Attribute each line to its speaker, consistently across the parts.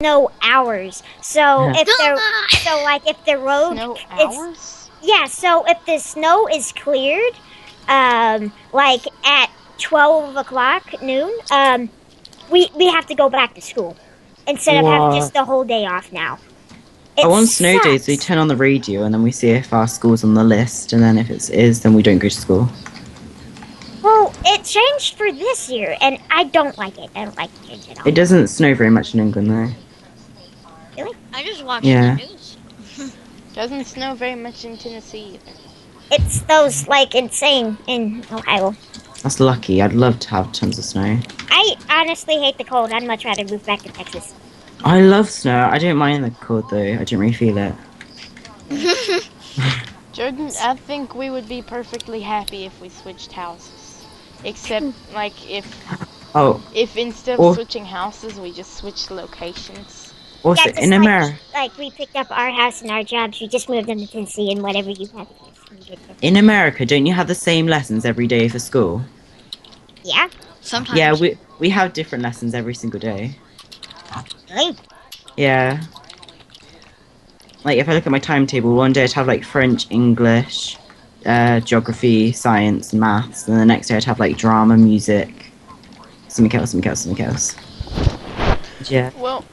Speaker 1: snow hours. So if if the road
Speaker 2: Snow
Speaker 1: it's
Speaker 2: hours?
Speaker 1: yeah, so if the snow is cleared, like at 12 o'clock noon, we have to go back to school instead of having just
Speaker 3: What?
Speaker 1: the whole day off now.
Speaker 3: Oh,
Speaker 1: It
Speaker 3: on snow days, we
Speaker 1: sucks.
Speaker 3: turn on the radio and then we see if our school's on the list, and then if it is, then we don't go to school.
Speaker 1: Well, it changed for this year, and I don't like it. I don't like the change at all.
Speaker 3: It doesn't snow very much in England, though.
Speaker 1: Really?
Speaker 4: I just watched
Speaker 3: Yeah.
Speaker 4: the news.
Speaker 2: Doesn't snow very much in Tennessee either.
Speaker 1: It's those like insane in Ohio.
Speaker 3: That's lucky. I'd love to have tons of snow.
Speaker 1: I honestly hate the cold. I'd much rather move back to Texas.
Speaker 3: I love snow. I don't mind the cold, though. I don't really feel it.
Speaker 2: Jordan, I think we would be perfectly happy if we switched houses. Except, like,
Speaker 3: Oh,
Speaker 2: if instead
Speaker 3: Or-
Speaker 2: of switching houses, we just switched locations.
Speaker 3: also,
Speaker 1: Yeah, just
Speaker 3: in America,
Speaker 1: like we picked up our house and our jobs. We just moved them to Tennessee and whatever you have.
Speaker 3: don't you have the same lessons every day for school?
Speaker 1: Yeah.
Speaker 4: Sometimes.
Speaker 3: Yeah, we have different lessons every single day.
Speaker 1: Really?
Speaker 3: Yeah. Like, if I look at my timetable, one day I'd have, like, French, English, geography, science, and maths, and the next day I'd have, like, drama, music, something else. Yeah.
Speaker 2: Well,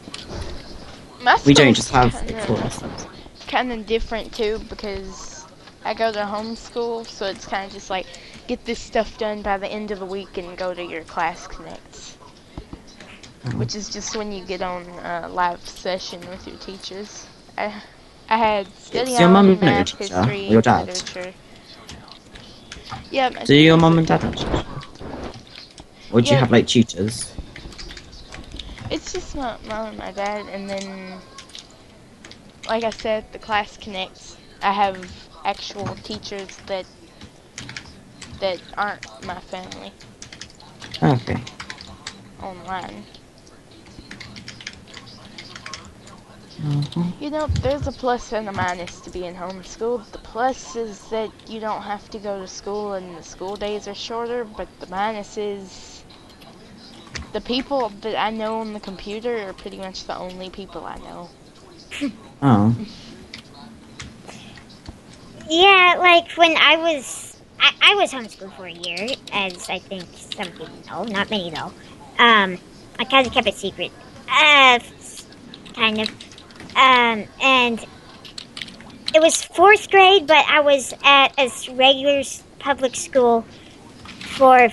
Speaker 2: my
Speaker 3: We don't
Speaker 2: school's
Speaker 3: just have
Speaker 2: kinda-
Speaker 3: like, 4 lessons.
Speaker 2: kind of different too because I go to homeschool, so it's kind of just like get this stuff done by the end of the week and go to your class connects, which is just when you get on a live session with your teachers. I had study
Speaker 3: Is your mum
Speaker 2: on
Speaker 3: not your
Speaker 2: math,
Speaker 3: teacher?
Speaker 2: history,
Speaker 3: Or your dad?
Speaker 2: literature. Yeah. my
Speaker 3: Do your
Speaker 2: teacher's
Speaker 3: mum
Speaker 2: a
Speaker 3: and dad
Speaker 2: teacher.
Speaker 3: have tutors? Or do you
Speaker 2: Yeah.
Speaker 3: have, like, tutors?
Speaker 2: It's just my mom and my dad, and then, like I said, the class connects. I have actual teachers that aren't my family
Speaker 3: Okay.
Speaker 2: online.
Speaker 3: Mhm.
Speaker 2: You know, there's a plus and a minus to being homeschooled. The plus is that you don't have to go to school and the school days are shorter, but the minus is the people that I know on the computer are pretty much the only people I know.
Speaker 3: Oh.
Speaker 1: Yeah, like when I was homeschooled for a year, as I think some people know, not many though. I kind of kept it secret, kind of. And it was 4th grade, but I was at a regular public school for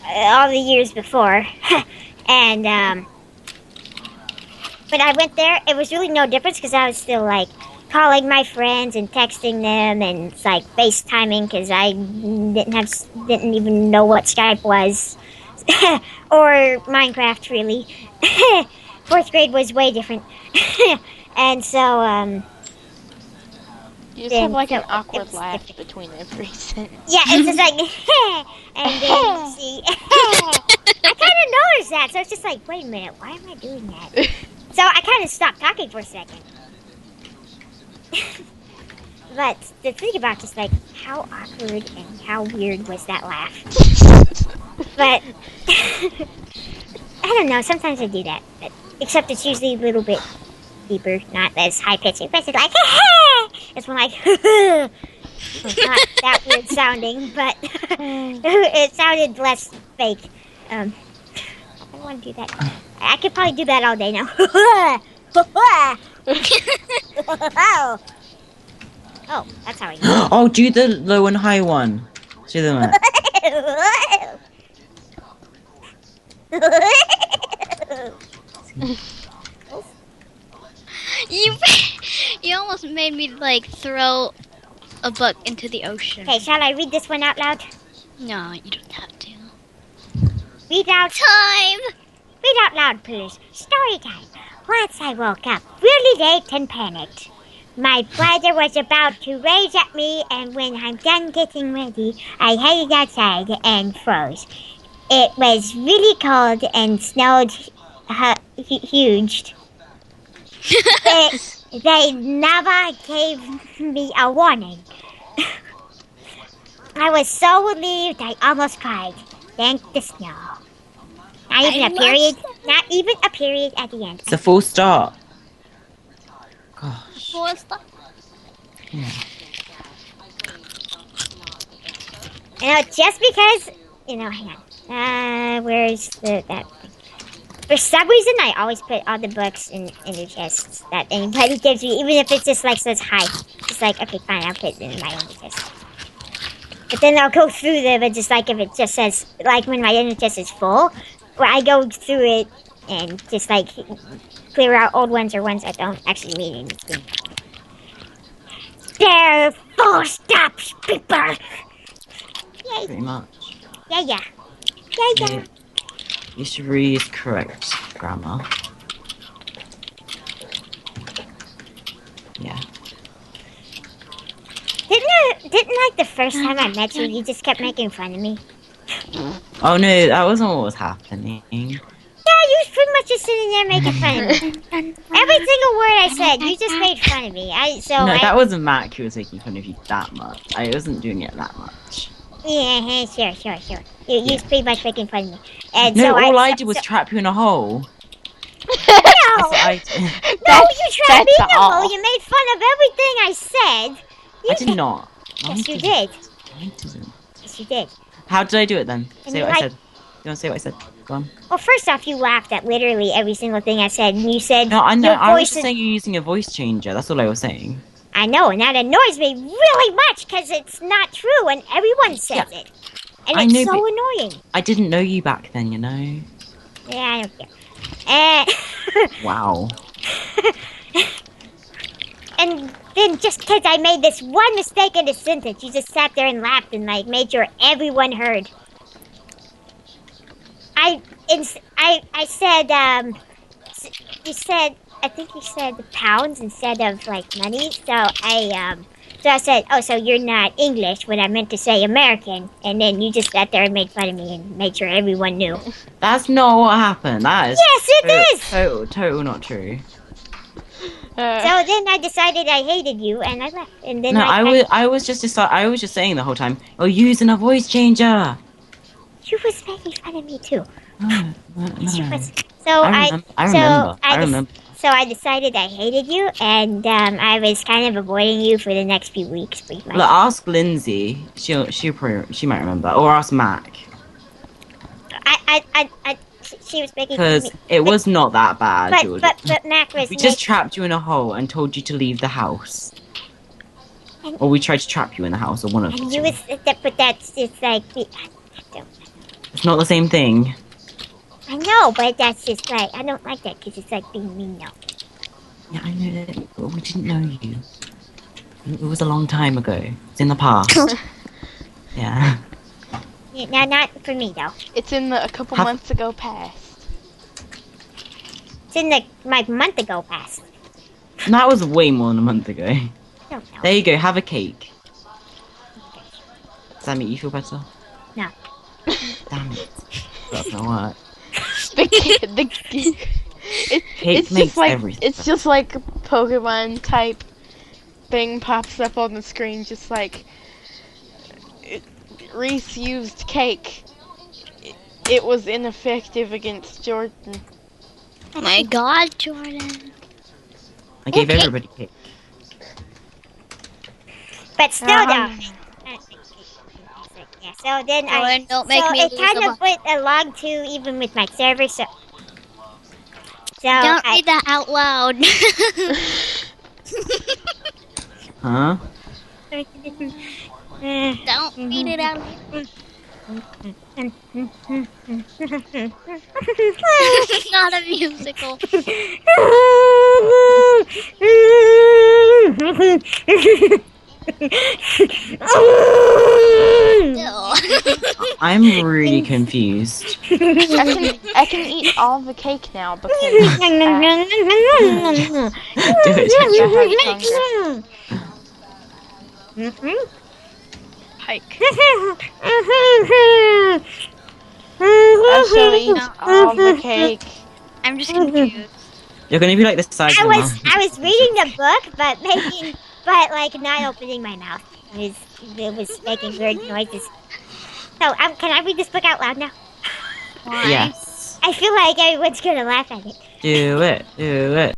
Speaker 1: all the years before, and but I went there. It was really no difference because I was still like calling my friends and texting them and like FaceTiming because I didn't even know what Skype was or Minecraft really. 4th grade was way different, and so
Speaker 2: You just have like an
Speaker 1: so
Speaker 2: awkward
Speaker 1: it's
Speaker 2: laugh
Speaker 1: different.
Speaker 2: between every sentence.
Speaker 1: Yeah, it's just like, and then see, I kind of noticed that, so it's just like, wait a minute, why am I doing that? So I kind of stopped talking for a second. But the thing about just like how awkward and how weird was that laugh. But I don't know. Sometimes I do that, but except it's usually a little bit deeper, not as high pitched. It's like it's more like it's not that weird sounding, but it sounded less fake. I don't want to do that. I could probably do that all day now. Oh, that's how I do it.
Speaker 3: Oh, do the low and high one. Do them.
Speaker 4: You you almost made me like throw a book into the ocean.
Speaker 1: Okay, shall I read this one out loud?
Speaker 4: No, you don't have to.
Speaker 1: Read out.
Speaker 4: Time.
Speaker 1: Read out loud, please. Story time. Once I woke up really late and panicked. My brother was about to rage at me, and when I'm done getting ready, I headed outside and froze. It was really cold and snowed huge. They never gave me a warning. I was so relieved I almost cried. Thank the snow. Not even a period. Not even a period at the end.
Speaker 3: It's a full stop. Gosh.
Speaker 4: Full stop.
Speaker 3: Yeah.
Speaker 1: Just because, hang on. Where's that thing? For some reason, I always put all the books in the chests that anybody gives me, even if it's just like says hi. It's like, okay, fine, I'll put it in my own chest. But then I'll go through them and just like if it just says, like when my inner chest is full, where I go through it and just like clear out old ones or ones that don't actually mean anything. There, full stops, people! Yay.
Speaker 3: Pretty much.
Speaker 1: Yeah.
Speaker 3: You should read correct grammar. Yeah.
Speaker 1: Didn't like the first time I met you just kept making fun of me?
Speaker 3: Oh no, that wasn't what was happening.
Speaker 1: Yeah, you was pretty much just sitting there making fun of me. Every single word I said, you just made fun of me.
Speaker 3: That wasn't Mac who was making fun of you that much. I wasn't doing it that much.
Speaker 1: Yeah, sure. You was pretty much making fun of me. And
Speaker 3: No,
Speaker 1: so
Speaker 3: all I did was trap you in a hole.
Speaker 1: No!
Speaker 3: That's
Speaker 1: No, you trapped me in a hole. You made fun of everything I said.
Speaker 3: I did not.
Speaker 1: Yes, you did.
Speaker 3: I didn't.
Speaker 1: Yes, you did.
Speaker 3: How did I do it then?
Speaker 1: And
Speaker 3: Say
Speaker 1: you
Speaker 3: what I said. You want to say what I said? Go on.
Speaker 1: Well, first off, you laughed at literally every single thing I said, and you said
Speaker 3: No, I know.
Speaker 1: your
Speaker 3: I was
Speaker 1: voice
Speaker 3: just saying you're using a voice changer. That's all I was saying.
Speaker 1: I know, and that annoys me really much because it's not true, and everyone says it. And
Speaker 3: I
Speaker 1: it's
Speaker 3: know,
Speaker 1: so
Speaker 3: but
Speaker 1: annoying.
Speaker 3: I didn't know you back then, you know.
Speaker 1: Yeah, I don't care.
Speaker 3: Wow.
Speaker 1: And then just because I made this one mistake in a sentence, you just sat there and laughed and like made sure everyone heard. I said, I think you said pounds instead of like money. So I said, oh, so you're not English when I meant to say American. And then you just sat there and made fun of me and made sure everyone knew.
Speaker 3: That's not what happened. That is.
Speaker 1: Yes, it is!
Speaker 3: Total not true.
Speaker 1: So then I decided I hated you and I left. And then
Speaker 3: No, I was just saying the whole time. Oh, using a voice changer.
Speaker 1: You was making fun of me too.
Speaker 3: No.
Speaker 1: So
Speaker 3: I remember.
Speaker 1: So I decided I hated you, and I was kind of avoiding you for the next few weeks. Pretty much.
Speaker 3: Look, ask Lindsay. She might remember, or ask Mac.
Speaker 1: She was making fun of
Speaker 3: Because
Speaker 1: me.
Speaker 3: it was not that bad, Jordan.
Speaker 1: But Mac was.
Speaker 3: We just trapped you in a hole and told you to leave the house. Or we tried to trap you in the house, or one of the
Speaker 1: And
Speaker 3: two.
Speaker 1: you was, but that's just like.
Speaker 3: It's not the same thing.
Speaker 1: I know, but that's just like I don't like that because it's like being mean now.
Speaker 3: Yeah, I know that, but we didn't know you. It was a long time ago. It's in the past. Yeah.
Speaker 1: Yeah, no, not for me though.
Speaker 2: It's in the a couple months ago past.
Speaker 1: It's in the like month ago past.
Speaker 3: And that was way more than a month ago.
Speaker 1: I don't know.
Speaker 3: There you go. Have a cake. Does that make you feel better?
Speaker 1: No.
Speaker 3: Damn it. That's not work.
Speaker 2: Cake
Speaker 3: Cake makes everything.
Speaker 2: It's just like Pokemon type thing pops up on the screen, just like Reese used cake. It was ineffective against Jordan.
Speaker 4: Oh my God, Jordan.
Speaker 3: I gave everybody cake.
Speaker 1: But still, though. Yeah, so then
Speaker 4: Jordan, don't make me
Speaker 1: it
Speaker 4: lose
Speaker 1: kind
Speaker 4: a
Speaker 1: of went along too, even with my server. So
Speaker 4: Don't read that out loud.
Speaker 3: Huh?
Speaker 4: Don't read it out loud. It's not a musical.
Speaker 3: I'm really confused.
Speaker 2: I can eat all the cake now because
Speaker 3: Do it.
Speaker 2: hike. I shall eat all the cake.
Speaker 4: I'm just confused.
Speaker 3: You're gonna be like the size
Speaker 1: I
Speaker 3: of
Speaker 1: was reading the book, but like not opening my mouth. It was making weird noises. So can I read this book out loud now?
Speaker 4: Why?
Speaker 3: Yes.
Speaker 1: I feel like everyone's gonna laugh at it.
Speaker 3: Do it. Do it.